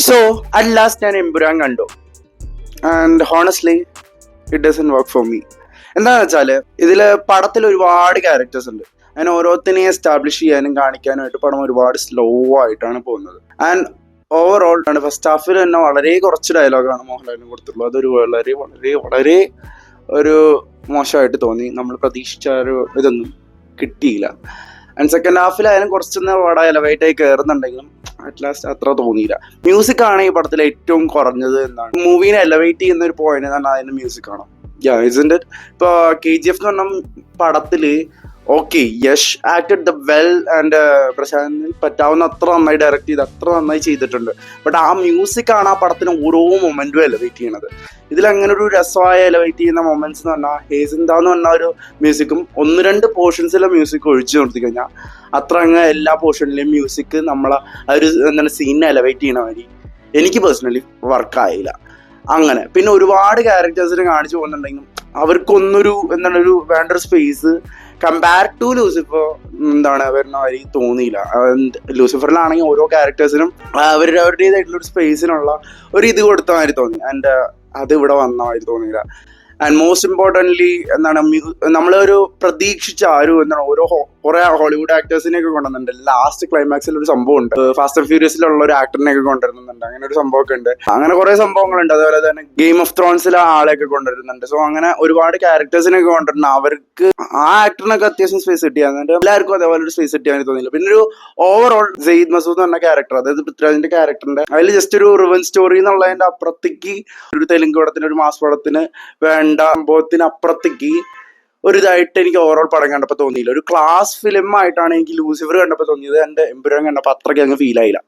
So at last ഞാൻ എമ്പുരാൻ കണ്ടു and honestly it doesn't work for me. എന്താണെന്ന് വെച്ചാൽ ഇതിൽ പടത്തിൽ ഒരുപാട് ക്യാരക്ടേഴ്സ് ഉണ്ട്. അതിന് ഓരോത്തിനെയും എസ്റ്റാബ്ലിഷ് ചെയ്യാനും കാണിക്കാനുമായിട്ട് പടം ഒരുപാട് സ്ലോ ആയിട്ടാണ് പോകുന്നത്. ആൻഡ് ഓവറോൾ ഫസ്റ്റ് ഹാഫിൽ തന്നെ വളരെ കുറച്ച് ഡയലോഗാണ് മോഹൻലാലിന് കൊടുത്തിട്ടുള്ളത്. അതൊരു വളരെ വളരെ വളരെ ഒരു മോശമായിട്ട് തോന്നി. നമ്മൾ പ്രതീക്ഷിച്ച ഒരു ഇതൊന്നും കിട്ടിയില്ല. ആൻഡ് സെക്കൻഡ് ഹാഫിലായാലും കുറച്ചൊന്ന് പടം എലവേറ്റ് ആയി കയറുന്നുണ്ടെങ്കിലും അറ്റ് ലാസ്റ്റ് അത്ര തോന്നിയില്ല. മ്യൂസിക് ആണ് ഈ പടത്തിലെ ഏറ്റവും കുറഞ്ഞത് എന്നാണ്. മൂവീനെ എലവേറ്റ് ചെയ്യുന്ന ഒരു പോയിന്റ് എന്ന് പറഞ്ഞാൽ അതിന്റെ മ്യൂസിക് ആണ്. ഇപ്പൊ KGF എന്ന് പറഞ്ഞ പടത്തില് okay Yash acted the well and പ്രശാന്തിന് പറ്റാവുന്ന അത്ര നന്നായി ഡയറക്ട് ചെയ്ത് അത്ര നന്നായി ചെയ്തിട്ടുണ്ട്. ബട്ട് ആ മ്യൂസിക് ആണ് ആ പടത്തിന് ഓരോ മൊമെന്റും എലവേറ്റ് ചെയ്യണത്. ഇതിൽ അങ്ങനെ ഒരു രസമായ എലവേറ്റ് ചെയ്യുന്ന മൊമെന്റ്സ് എന്ന് പറഞ്ഞാൽ ഹേസിന്ത എന്ന് പറഞ്ഞ ഒരു മ്യൂസിക്കും 1-2 പോർഷൻസിലെ മ്യൂസിക് ഒഴിച്ചു നിർത്തി കഴിഞ്ഞാൽ അത്ര അങ്ങ് എല്ലാ പോർഷനിലെയും മ്യൂസിക് നമ്മളെ ആ ഒരു എന്താണ് സീനിനെ എലവേറ്റ് ചെയ്യണ മാതിരി എനിക്ക് പേഴ്സണലി വർക്കായില്ല. അങ്ങനെ പിന്നെ ഒരുപാട് ക്യാരക്ടേഴ്സിനെ കാണിച്ചു പോകുന്നുണ്ടെങ്കിലും അവർക്കൊന്നൊരു ഒരു വേണ്ട ഒരു സ്പേസ് കമ്പയർ ടു ലൂസിഫർ വരുന്ന വഴി തോന്നിയില്ല. ലൂസിഫറിലാണെങ്കിൽ ഓരോ ക്യാരക്ടേഴ്സിനും അവരുടേതായിട്ടുള്ള ഒരു സ്പേസിനുള്ള ഒരു ഇത് കൊടുത്ത മാതിരി തോന്നി. ആൻഡ് അത് ഇവിടെ വന്ന മാതിരി തോന്നിയില്ല. ആൻഡ് മോസ്റ്റ് ഇമ്പോർട്ടൻ്റ്ലി നമ്മളൊരു പ്രതീക്ഷിച്ച ഓരോ കുറെ ഹോളിവുഡ് ആക്ടേഴ്സിനെയൊക്കെ കൊണ്ടുവന്നുണ്ട്. ലാസ്റ്റ് ക്ലൈമാക്സിൽ ഒരു സംഭവം ഉണ്ട്. ഫാസ്റ്റ് ആൻഡ് ഫ്യൂരിയസിലുള്ള ഒരു ആക്ടറിനെയൊക്കെ കൊണ്ടുവരുന്നുണ്ട്. അങ്ങനെ ഒരു സംഭവമൊക്കെ ഉണ്ട്. അങ്ങനെ കുറെ സംഭവങ്ങളുണ്ട്. അതുപോലെ തന്നെ ഗെയിം ഓഫ് ത്രോൺസിലെ ആളെയൊക്കെ കൊണ്ടുവരുന്നുണ്ട്. സോ അങ്ങനെ ഒരുപാട് ക്യാരക്ടേഴ്സിനൊക്കെ കൊണ്ടുവരുന്നുണ്ട്. അവർക്ക് ആ ആക്ടറിനൊക്കെ അത്യാവശ്യം സ്പേസ് കിട്ടിയാൽ എല്ലാവർക്കും അതേപോലെ ഒരു സ്പേസ് കിട്ടിയാൽ തോന്നിയില്ല. പിന്നെ ഒരു ഓവറോൾ സെയ്ദ് മസൂദ് എന്ന ക്യാരക്ടർ, അതായത് പൃഥ്വിരാജിന്റെ ക്യാരക്ടറിന്റെ അതിൽ ജസ്റ്റ് ഒരു റിവൻ സ്റ്റോറി എന്നുള്ളതിന്റെ അപ്പുറത്തേക്ക് ഒരു തെലുങ്ക് പടത്തിന് ഒരു മാസ് പടത്തിന് വേണ്ട സംഭവത്തിന് അപ്പുറത്തേക്ക് ഒരു ഇതായിട്ട് എനിക്ക് ഓവറോൾ പടം കണ്ടപ്പോൾ തോന്നിയില്ല. ഒരു ക്ലാസ് ഫിലിം ആയിട്ടാണ് എനിക്ക് ലൂസിഫർ കണ്ടപ്പോൾ തോന്നിയത്. എന്റെ എമ്പുരാൻ കണ്ടപ്പോൾ അത്രയ്ക്ക് അങ്ങ് ഫീൽ ആയില്ല.